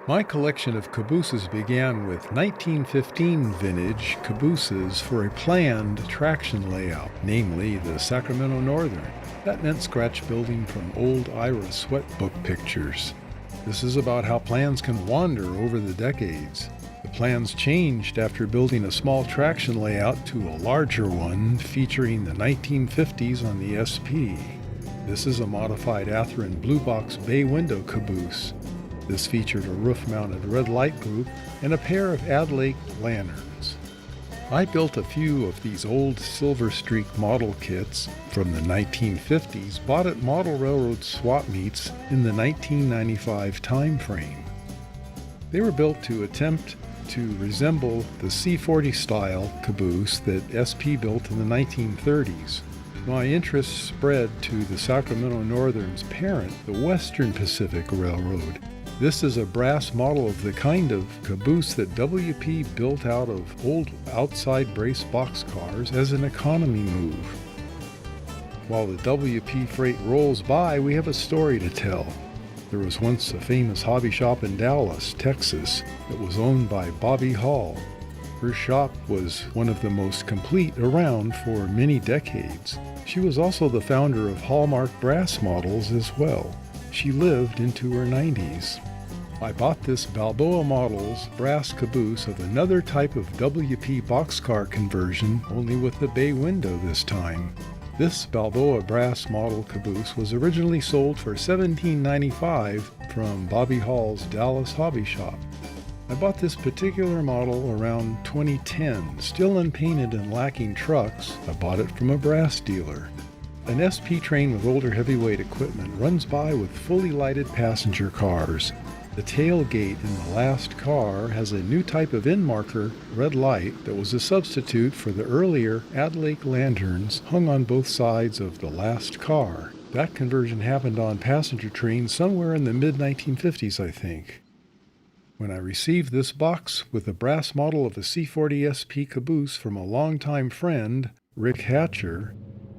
My collection of cabooses began with 1915 vintage cabooses for a planned traction layout, namely the Sacramento Northern. That meant scratch building from old Ira sweatbook pictures. This is about how plans can wander over the decades. The plans changed after building a small traction layout to a larger one featuring the 1950s on the SP. This is a modified Athearn Blue Box bay window caboose. This featured a roof-mounted red light group and a pair of Ad Lake lanterns. I built a few of these old Silver Streak model kits from the 1950s bought at model railroad swap meets in the 1995 time frame. They were built to attempt to resemble the C40 style caboose that SP built in the 1930s. My interest spread to the Sacramento Northern's parent, the Western Pacific Railroad. This is a brass model of the kind of caboose that WP built out of old outside brace boxcars as an economy move. While the WP freight rolls by, we have a story to tell. There was once a famous hobby shop in Dallas, Texas, that was owned by Bobby Hall. Her shop was one of the most complete around for many decades. She was also the founder of Hallmark Brass Models as well. She lived into her 90s. I bought this Balboa Models brass caboose of another type of WP boxcar conversion, only with the bay window this time. This Balboa brass model caboose was originally sold for $17.95 from Bobby Hall's Dallas hobby shop. I bought this particular model around 2010, still unpainted and lacking trucks. I bought it from a brass dealer. An SP train with older heavyweight equipment runs by with fully lighted passenger cars. The tailgate in the last car has a new type of end marker red light that was a substitute for the earlier Ad Lake lanterns hung on both sides of the last car. That conversion happened on passenger trains somewhere in the mid-1950s, I think. When I received this box with a brass model of a C40 SP caboose from a longtime friend, Rick Hatcher,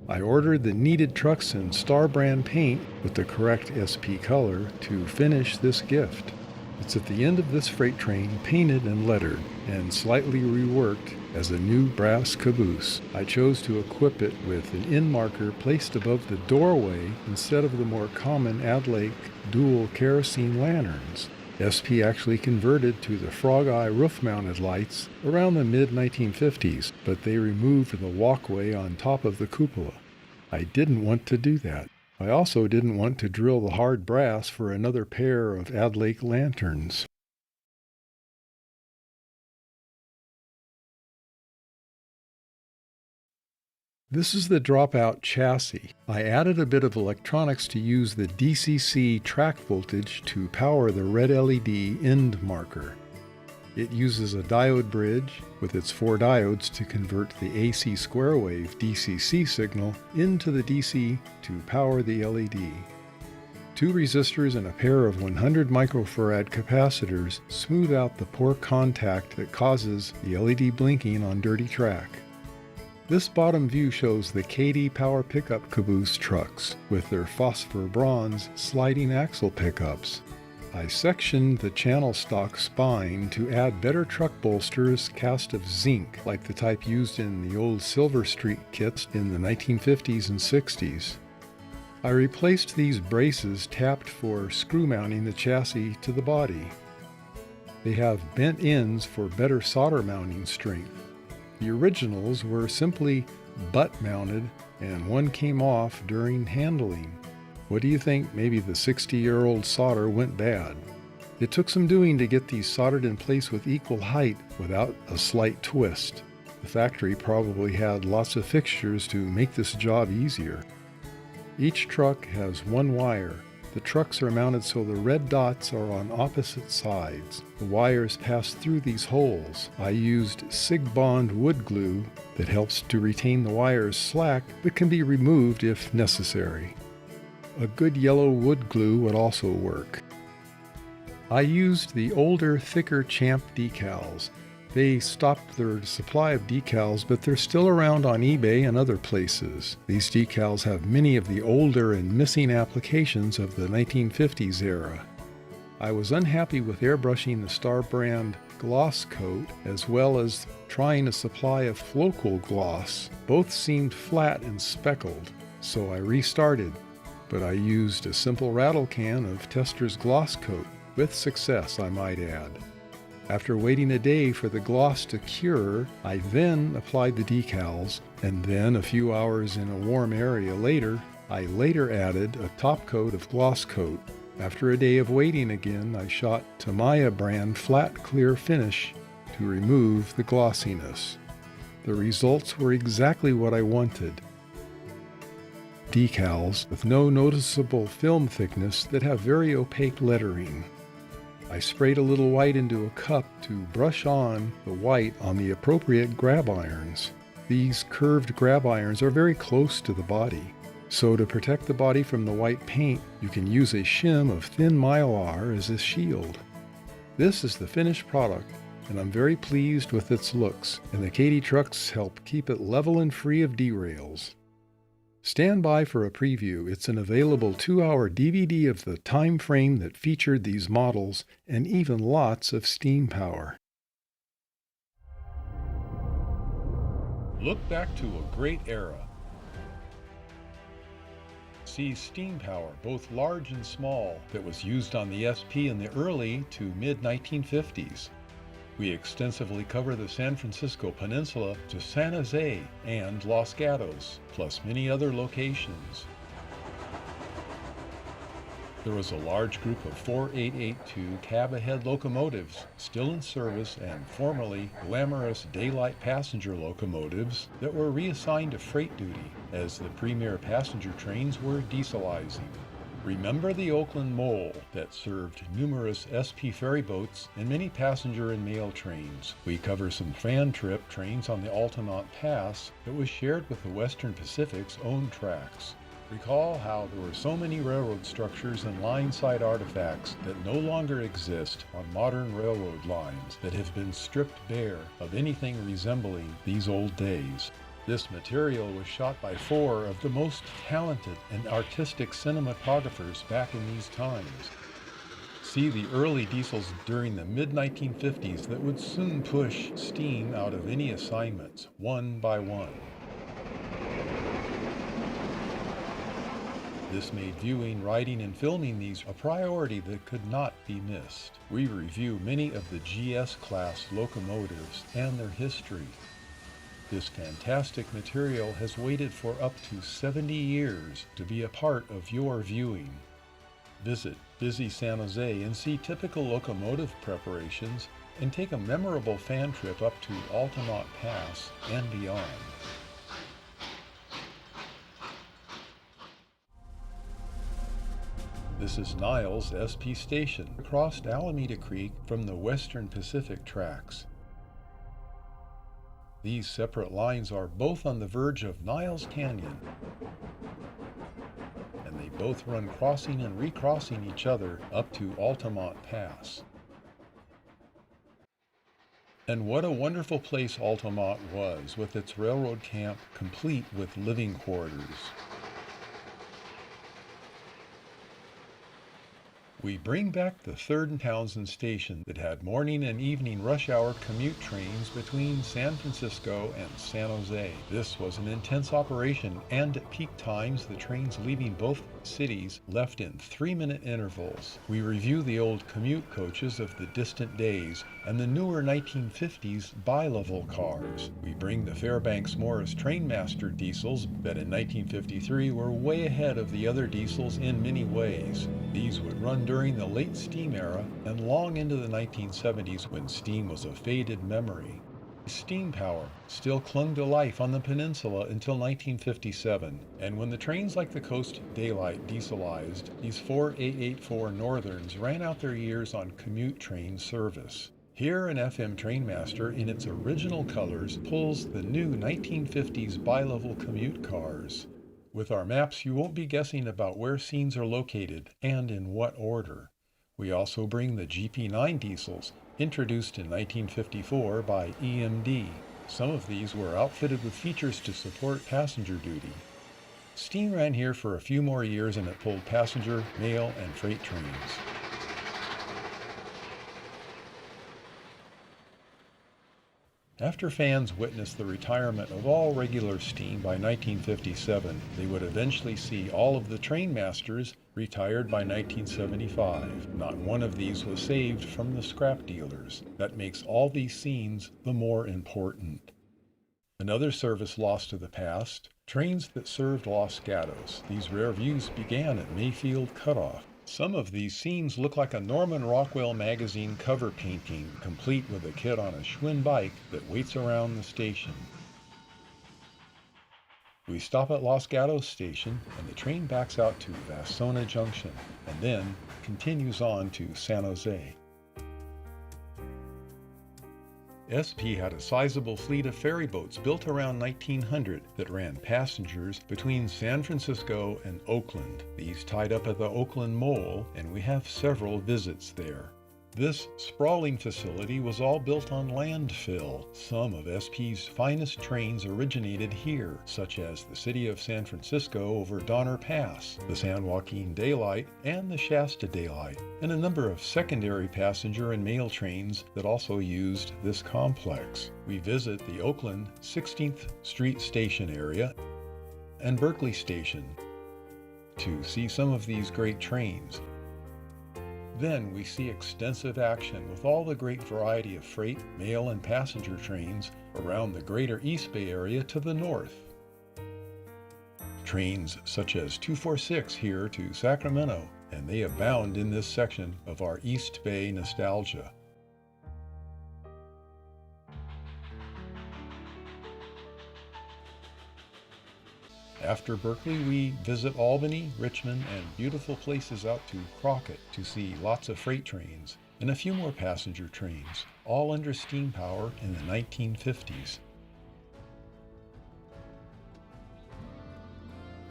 I ordered the needed trucks and Star brand paint with the correct SP color to finish this gift. It's at the end of this freight train, painted and lettered, and slightly reworked as a new brass caboose. I chose to equip it with an end marker placed above the doorway instead of the more common Ad Lake dual kerosene lanterns. SP actually converted to the frog eye roof-mounted lights around the mid-1950s, but they removed the walkway on top of the cupola. I didn't want to do that. I also didn't want to drill the hard brass for another pair of Ad Lake lanterns. This is the dropout chassis. I added a bit of electronics to use the DCC track voltage to power the red LED end marker. It uses a diode bridge with its 4 diodes to convert the AC square wave DCC signal into the DC to power the LED. 2 resistors and a pair of 100 microfarad capacitors smooth out the poor contact that causes the LED blinking on dirty track. This bottom view shows the KD Power Pickup Caboose trucks with their phosphor bronze sliding axle pickups. I sectioned the channel stock spine to add better truck bolsters cast of zinc, like the type used in the old Silver Streak kits in the 1950s and 60s. I replaced these braces tapped for screw mounting the chassis to the body. They have bent ends for better solder mounting strength. The originals were simply butt-mounted, and one came off during handling. What do you think? Maybe the 60-year-old solder went bad. It took some doing to get these soldered in place with equal height without a slight twist. The factory probably had lots of fixtures to make this job easier. Each truck has 1 wire. The trucks are mounted so the red dots are on opposite sides. The wires pass through these holes. I used Sig-Bond wood glue that helps to retain the wires slack but can be removed if necessary. A good yellow wood glue would also work. I used the older, thicker Champ decals. They stopped their supply of decals, but they're still around on eBay and other places. These decals have many of the older and missing applications of the 1950s era. I was unhappy with airbrushing the Star brand gloss coat as well as trying a supply of Flocal gloss. Both seemed flat and speckled, so I restarted, but I used a simple rattle can of Tester's gloss coat, with success I might add. After waiting a day for the gloss to cure, I then applied the decals, and then a few hours in a warm area later, I later added a top coat of gloss coat. After a day of waiting again, I shot Tamiya brand flat clear finish to remove the glossiness. The results were exactly what I wanted. Decals with no noticeable film thickness that have very opaque lettering. I sprayed a little white into a cup to brush on the white on the appropriate grab irons. These curved grab irons are very close to the body, so to protect the body from the white paint, you can use a shim of thin mylar as a shield. This is the finished product, and I'm very pleased with its looks, and the Katy trucks help keep it level and free of derails. Stand by for a preview. It's an available 2-hour DVD of the time frame that featured these models and even lots of steam power. Look back to a great era. See steam power, both large and small, that was used on the SP in the early to mid-1950s. We extensively cover the San Francisco Peninsula to San Jose and Los Gatos, plus many other locations. There was a large group of 4882 cab-ahead locomotives still in service and formerly glamorous daylight passenger locomotives that were reassigned to freight duty as the premier passenger trains were dieselizing. Remember the Oakland Mole that served numerous SP ferry boats and many passenger and mail trains. We cover some fan trip trains on the Altamont Pass that was shared with the Western Pacific's own tracks. Recall how there were so many railroad structures and line-side artifacts that no longer exist on modern railroad lines that have been stripped bare of anything resembling these old days. This material was shot by 4 of the most talented and artistic cinematographers back in these times. See the early diesels during the mid-1950s that would soon push steam out of any assignments, one by one. This made viewing, writing, and filming these a priority that could not be missed. We review many of the GS-class locomotives and their history. This fantastic material has waited for up to 70 years to be a part of your viewing. Visit busy San Jose and see typical locomotive preparations and take a memorable fan trip up to Altamont Pass and beyond. This is Niles SP Station across Alameda Creek from the Western Pacific tracks. These separate lines are both on the verge of Niles Canyon, and they both run crossing and recrossing each other up to Altamont Pass. And what a wonderful place Altamont was, with its railroad camp complete with living quarters. We bring back the 3rd and Townsend station that had morning and evening rush hour commute trains between San Francisco and San Jose. This was an intense operation, and at peak times the trains leaving both cities left in 3-minute intervals. We review the old commute coaches of the distant days and the newer 1950s bi-level cars. We bring the Fairbanks Morris Trainmaster diesels that in 1953 were way ahead of the other diesels in many ways. These would run during the late steam era and long into the 1970s when steam was a faded memory. Steam power still clung to life on the peninsula until 1957, and when the trains like the Coast Daylight dieselized, these 4884 Northerns ran out their years on commute train service. Here an FM Trainmaster in its original colors pulls the new 1950s bi-level commute cars. With our maps, you won't be guessing about where scenes are located and in what order. We also bring the GP9 diesels, introduced in 1954 by EMD. Some of these were outfitted with features to support passenger duty. Steam ran here for a few more years and it pulled passenger, mail, and freight trains. After fans witnessed the retirement of all regular steam by 1957, they would eventually see all of the train masters retired by 1975. Not one of these was saved from the scrap dealers. That makes all these scenes the more important. Another service lost to the past, trains that served Los Gatos. These rare views began at Mayfield Cutoff. Some of these scenes look like a Norman Rockwell magazine cover painting, complete with a kid on a Schwinn bike that waits around the station. We stop at Los Gatos Station, and the train backs out to Vasona Junction, and then continues on to San Jose. SP had a sizable fleet of ferry boats built around 1900 that ran passengers between San Francisco and Oakland. These tied up at the Oakland Mole, and we have several visits there. This sprawling facility was all built on landfill. Some of SP's finest trains originated here, such as the City of San Francisco over Donner Pass, the San Joaquin Daylight, and the Shasta Daylight, and a number of secondary passenger and mail trains that also used this complex. We visit the Oakland 16th Street Station area and Berkeley Station to see some of these great trains. Then we see extensive action with all the great variety of freight, mail, and passenger trains around the greater East Bay area to the north. Trains such as 246 here to Sacramento, and they abound in this section of our East Bay nostalgia. After Berkeley, we visit Albany, Richmond, and beautiful places out to Crockett to see lots of freight trains and a few more passenger trains, all under steam power in the 1950s.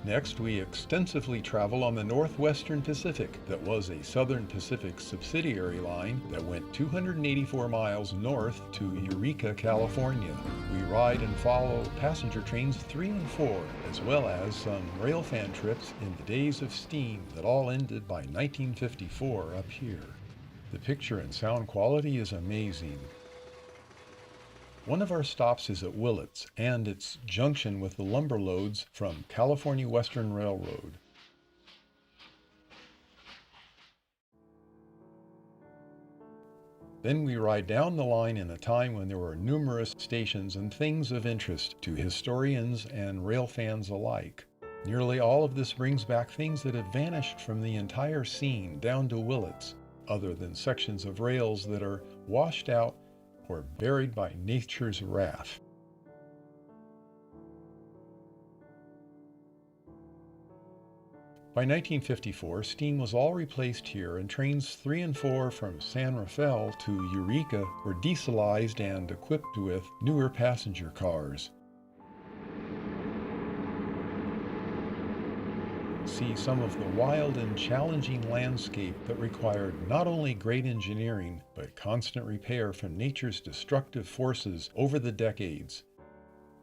Next, we extensively travel on the Northwestern Pacific that was a Southern Pacific subsidiary line that went 284 miles north to Eureka, California. We ride and follow passenger trains 3 and 4, as well as some railfan trips in the days of steam that all ended by 1954 up here. The picture and sound quality is amazing. One of our stops is at Willits and its junction with the lumber loads from California Western Railroad. Then we ride down the line in a time when there were numerous stations and things of interest to historians and rail fans alike. Nearly all of this brings back things that have vanished from the entire scene down to Willits, other than sections of rails that are washed out or buried by nature's wrath. By 1954, steam was all replaced here, and trains 3 and 4 from San Rafael to Eureka were dieselized and equipped with newer passenger cars. See some of the wild and challenging landscape that required not only great engineering, but constant repair from nature's destructive forces over the decades.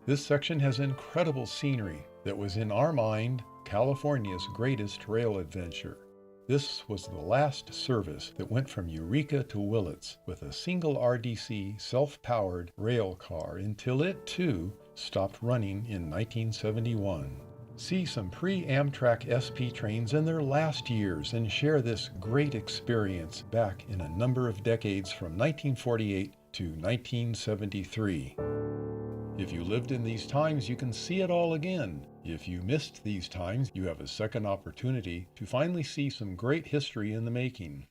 This section has incredible scenery that was, in our mind, California's greatest rail adventure. This was the last service that went from Eureka to Willits with a single RDC self-powered rail car until it, too, stopped running in 1971. See some pre-Amtrak SP trains in their last years and share this great experience back in a number of decades from 1948 to 1973. If you lived in these times, you can see it all again. If you missed these times, you have a second opportunity to finally see some great history in the making.